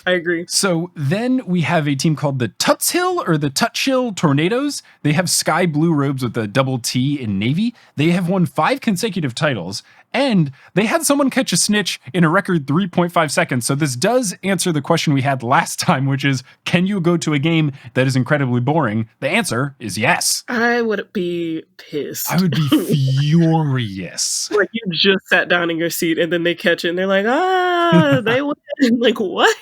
I agree. So then we have a team called the Tutshill or the Tutshill Tornadoes. They have sky blue robes with a double T in navy. They have won 5 consecutive titles, and they had someone catch a snitch in a record 3.5 seconds. So this does answer the question we had last time, which is, can you go to a game that is incredibly boring? The answer is yes. I would be pissed. I would be furious. Like you just sat down in your seat and then they catch it and they're like, they win. Like, what?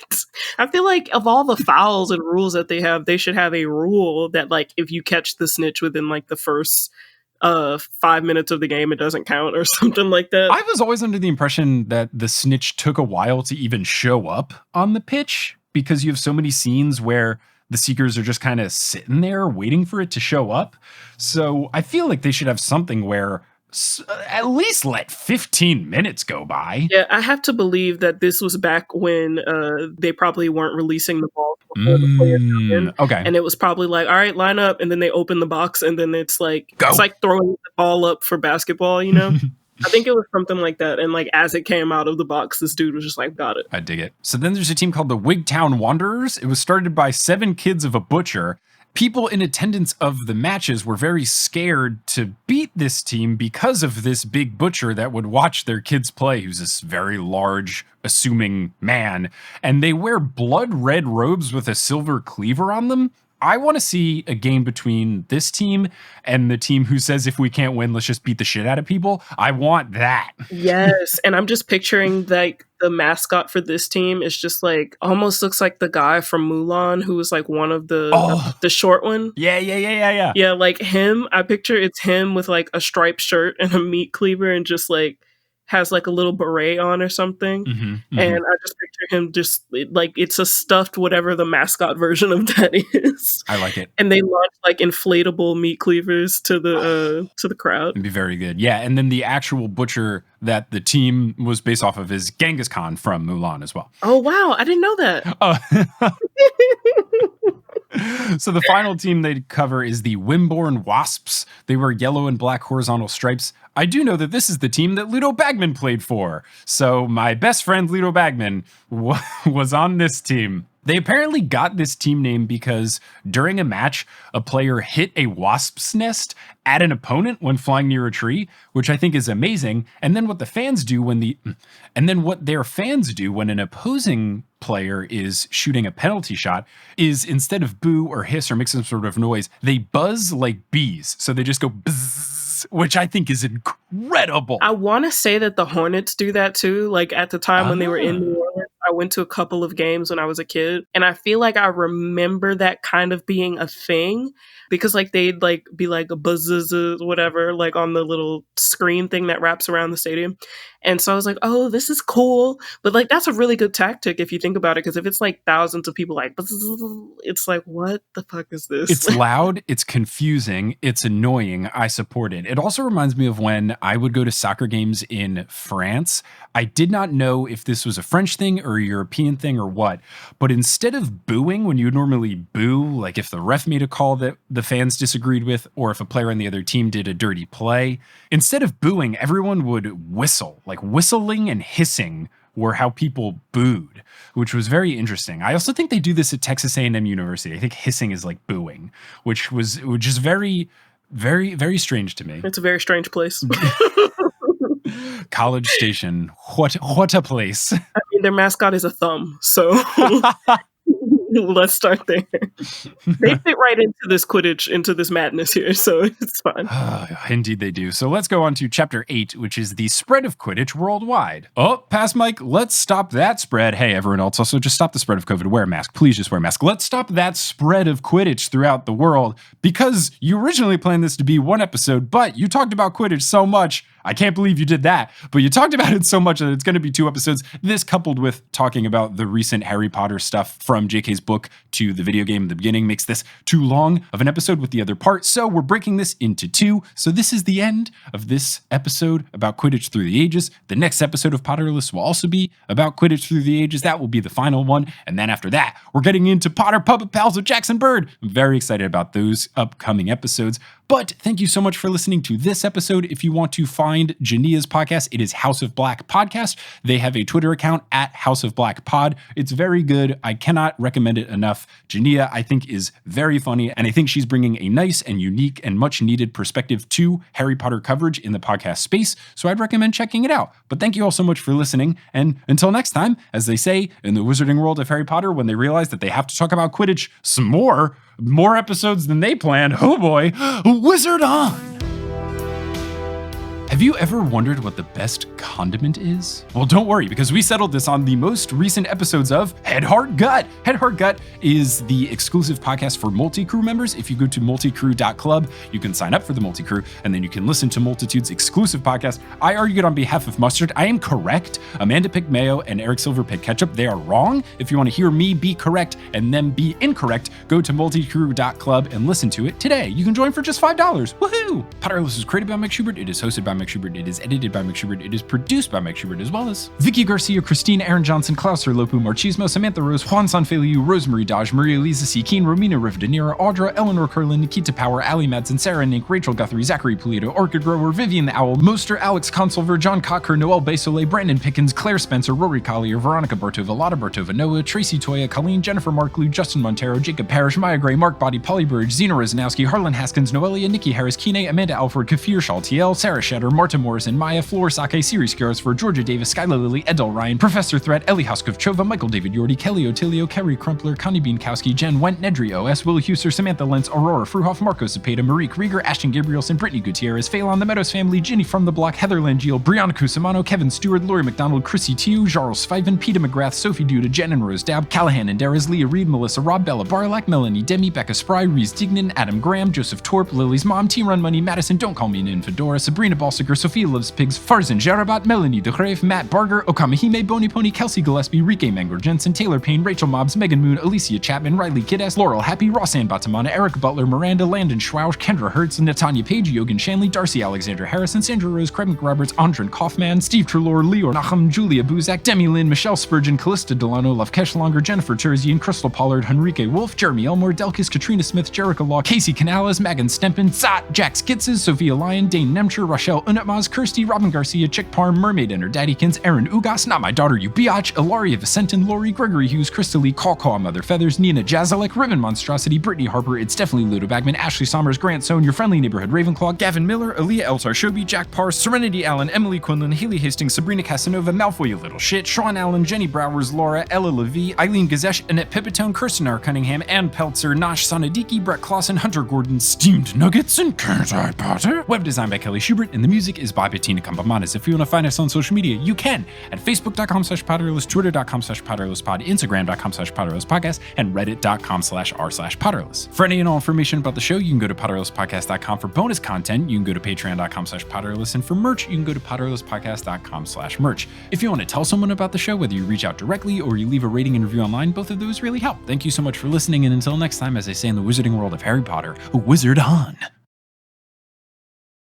I feel like of all the fouls and rules that they have, they should have a rule that like if you catch the snitch within like the first 5 minutes of the game, it doesn't count or something like that. I was always under the impression that the snitch took a while to even show up on the pitch because you have so many scenes where the Seekers are just kind of sitting there waiting for it to show up. So I feel like they should have something where at least let 15 minutes go by. Yeah, I have to believe that this was back when they probably weren't releasing the ball before the players come in. Okay. And it was probably like, all right, line up, and then they open the box, and then it's like Go. It's like throwing the ball up for basketball, you know? I think it was something like that. And like as it came out of the box, this dude was just like, got it. I dig it. So then there's a team called the Wig Town Wanderers. It was started by 7 kids of a butcher. People in attendance of the matches were very scared to beat this team because of this big butcher that would watch their kids play, who's this very large, assuming man. And they wear blood red robes with a silver cleaver on them. I want to see a game between this team and the team who says, if we can't win, let's just beat the shit out of people. I want that. Yes. And I'm just picturing like the mascot for this team is just like almost looks like the guy from Mulan who was like one of the short one. Yeah. Yeah, like him. I picture it's him with like a striped shirt and a meat cleaver and just like has like a little beret on or something. And I just picture him just like it's a stuffed whatever the mascot version of that is. I like it. And they launch like inflatable meat cleavers to the crowd. It'd be very good. Yeah, and then the actual butcher that the team was based off of is Genghis Khan from Mulan as well. Oh wow, I didn't know that. So the final team they cover is the Wimborne Wasps. They wear yellow and black horizontal stripes. I do know that this is the team that Ludo Bagman played for. So my best friend Ludo Bagman was on this team. They apparently got this team name because during a match, a player hit a wasp's nest at an opponent when flying near a tree, which I think is amazing. And then what their fans do when an opposing player is shooting a penalty shot is instead of boo or hiss or make some sort of noise, they buzz like bees. So they just go bzzz. Hornets, which I think is incredible. I want to say that the Hornets do that too. Like at the time when they were in New Orleans, I went to a couple of games when I was a kid, and I feel like I remember that kind of being a thing because like they'd like be like a buzz whatever like on the little screen thing that wraps around the stadium. And so I was like, oh, this is cool. But like that's a really good tactic if you think about it, because if it's like thousands of people like buzz, it's like, what the fuck is this? It's loud, it's confusing, it's annoying. I support it. It also reminds me of when I would go to soccer games in France. I did not know if this was a French thing or a European thing or what, but instead of booing when you would normally boo, like if the ref made a call that the fans disagreed with, or if a player on the other team did a dirty play, instead of booing, everyone would whistle. Like whistling and hissing were how people booed, which was very interesting. I also think they do this at Texas A&M University. I think hissing is like booing, which is very, very, very strange to me. It's a very strange place. College Station. What a place. I mean, their mascot is a thumb, so let's start there. They fit right into this Quidditch, into this madness here, so it's fine. Indeed they do. So let's go on to Chapter 8, which is the spread of Quidditch worldwide. Oh, pass mic. Let's stop that spread. Hey, everyone else, also just stop the spread of COVID. Wear a mask. Please just wear a mask. Let's stop that spread of Quidditch throughout the world, because you originally planned this to be one episode, but you talked about Quidditch so much. I can't believe you did that, but you talked about it so much that it's going to be 2 episodes. This coupled with talking about the recent Harry Potter stuff from JK's book to the video game at the beginning makes this too long of an episode with the other part. So we're breaking this into 2. So this is the end of this episode about Quidditch Through the Ages. The next episode of Potterless will also be about Quidditch Through the Ages. That will be the final one. And then after that, we're getting into Potter Puppet Pals with Jackson Bird. I'm very excited about those upcoming episodes. But thank you so much for listening to this episode. If you want to find Jania's podcast, it is House of Black Podcast. They have a Twitter account at House of Black Pod. It's very good. I cannot recommend it enough. Jania, I think, is very funny, and I think she's bringing a nice and unique and much needed perspective to Harry Potter coverage in the podcast space, so I'd recommend checking it out. But thank you all so much for listening, and until next time, as they say in the wizarding world of Harry Potter, when they realize that they have to talk about Quidditch some more episodes than they planned, oh boy, wizard on! Have you ever wondered what the best condiment is? Well, don't worry, because we settled this on the most recent episodes of Head Heart Gut. Head Heart Gut is the exclusive podcast for Multicrew members. If you go to multicrew.club, you can sign up for the Multicrew, and then you can listen to Multitude's exclusive podcast. I argued on behalf of Mustard. I am correct. Amanda picked mayo and Eric Silver picked ketchup. They are wrong. If you want to hear me be correct and them be incorrect, go to multicrew.club and listen to it today. You can join for just $5. Woohoo! Potterless is created by Mike Schubert. It is hosted by Mike Schubert. It is edited by Mike Schubert. It is produced by Mike Schubert, as well as Vicky Garcia, Christine, Aaron Johnson, Klaus Lopu, Marchismo, Samantha Rose, Juan Sanfeliu, Rosemary Dodge, Maria Lisa C. Keen, Romina Riv De Niro, Audra, Eleanor Curlin, Nikita Power, Ali Madsen, Sarah Nink, Rachel Guthrie, Zachary Polito, Orchid Grower, Vivian the Owl, Moster, Alex Consulver, John Cocker, Noel Basole, Brandon Pickens, Claire Spencer, Rory Collier, Veronica Bartova, Lotta Bartova, Noah, Tracy Toya, Colleen, Jennifer Marklew, Justin Montero, Jacob Parrish, Maya Gray, Mark Body, Polly Burridge, Zena Rezanowski, Harlan Haskins, Noelia, Nikki Harris, Kine, Amanda Alford, Kafir Shaltiel, Sarah Shatter, Marta Morrison, Maya, Floor Sake, Siri Skiros for Georgia Davis, Skyla Lily, Edel Ryan, Professor Threat, Ellie Hoskovchova, Michael David Yordi, Kelly Otilio, Kerry Crumpler, Connie Bienkowski, Jen Went, Nedry OS, Will Huser, Samantha Lentz, Aurora Fruhoff, Marco Cepeda, Marique Rieger, Ashton Gabrielson, Brittany Gutierrez, Phelan, The Meadows Family, Ginny from the Block, Heather Langeal, Brianna Cusimano, Kevin Stewart, Lori McDonald, Chrissy Tiu, Jarls Fiven, Peter McGrath, Sophie Duda, Jen and Rose Dab, Callahan and Dariz, Leah Reed, Melissa Rob, Bella Barlack, Melanie Demi, Becca Spry, Reese Dignan, Adam Graham, Joseph Torp, Lily's Mom, T-Run Money, Madison, Don't Call Me an Infodora, Sabrina Balsiger, Sophia Loves Pigs, Farzan Jarabat, Melanie DeGrave, Matt Barger, Okamahime, Bony Pony, Kelsey Gillespie, Rike Mangor Jensen, Taylor Payne, Rachel Mobbs, Megan Moon, Alicia Chapman, Riley Kiddas, Laurel Happy, Rossann Batamana, Eric Butler, Miranda, Landon Schwausch, Kendra Hertz, Natanya Page, Yogan Shanley, Darcy Alexander Harrison, Sandra Rose, Craig McRoberts, Andren Kaufman, Steve Trelaw, Leo Nachum, Julia Buzak, Demi Lynn, Michelle Spurgeon, Callista Delano, Lavkesh Longer, Jennifer Terzian, Crystal Pollard, Henrique Wolf, Jeremy Elmore, Delkis, Katrina Smith, Jerica Law, Casey Canales, Megan Stempen, Zot, Jack Skitzes, Sophia Lyon, Dane Nemcher, Rochelle Unat Maz, Kirsty, Robin Garcia, Chick Parm, Mermaid and her Daddykins, Aaron Ugas, Not My Daughter You Biatch, Ilaria Vicentin, Lori, Gregory Hughes, Crystalie, Caw, Mother Feathers, Nina Jazalek, Ribbon Monstrosity, Brittany Harper, It's Definitely Ludo Bagman, Ashley Sommers, Grant Sohn, Your Friendly Neighborhood Ravenclaw, Gavin Miller, Aaliyah Eltar Shobi, Jack Parr, Serenity Allen, Emily Quinlan, Haley Hastings, Sabrina Casanova, Malfoy You Little Shit, Sean Allen, Jenny Browers, Laura, Ella Levy, Eileen Gazesh, Annette Pipitone, Kirsten R. Cunningham, Ann Peltzer, Nosh Sonadiki, Brett Clausen, Hunter Gordon, Steamed Nuggets, and Can't I Potter? Web design by Kelly Schubert, and the music is by Bettina Campamanes. If you want to find us on social media, you can at facebook.com/Potterless, twitter.com/Potterlesspod, instagram.com/Potterlesspodcast, and reddit.com/r/Potterless. For any and all information about the show, you can go to potterlesspodcast.com. For bonus content, you can go to patreon.com/Potterless, and for merch, you can go to potterlesspodcast.com/merch. If you want to tell someone about the show, whether you reach out directly or you leave a rating and review online, both of those really help. Thank you so much for listening, and until next time, as they say in the wizarding world of Harry Potter, wizard on!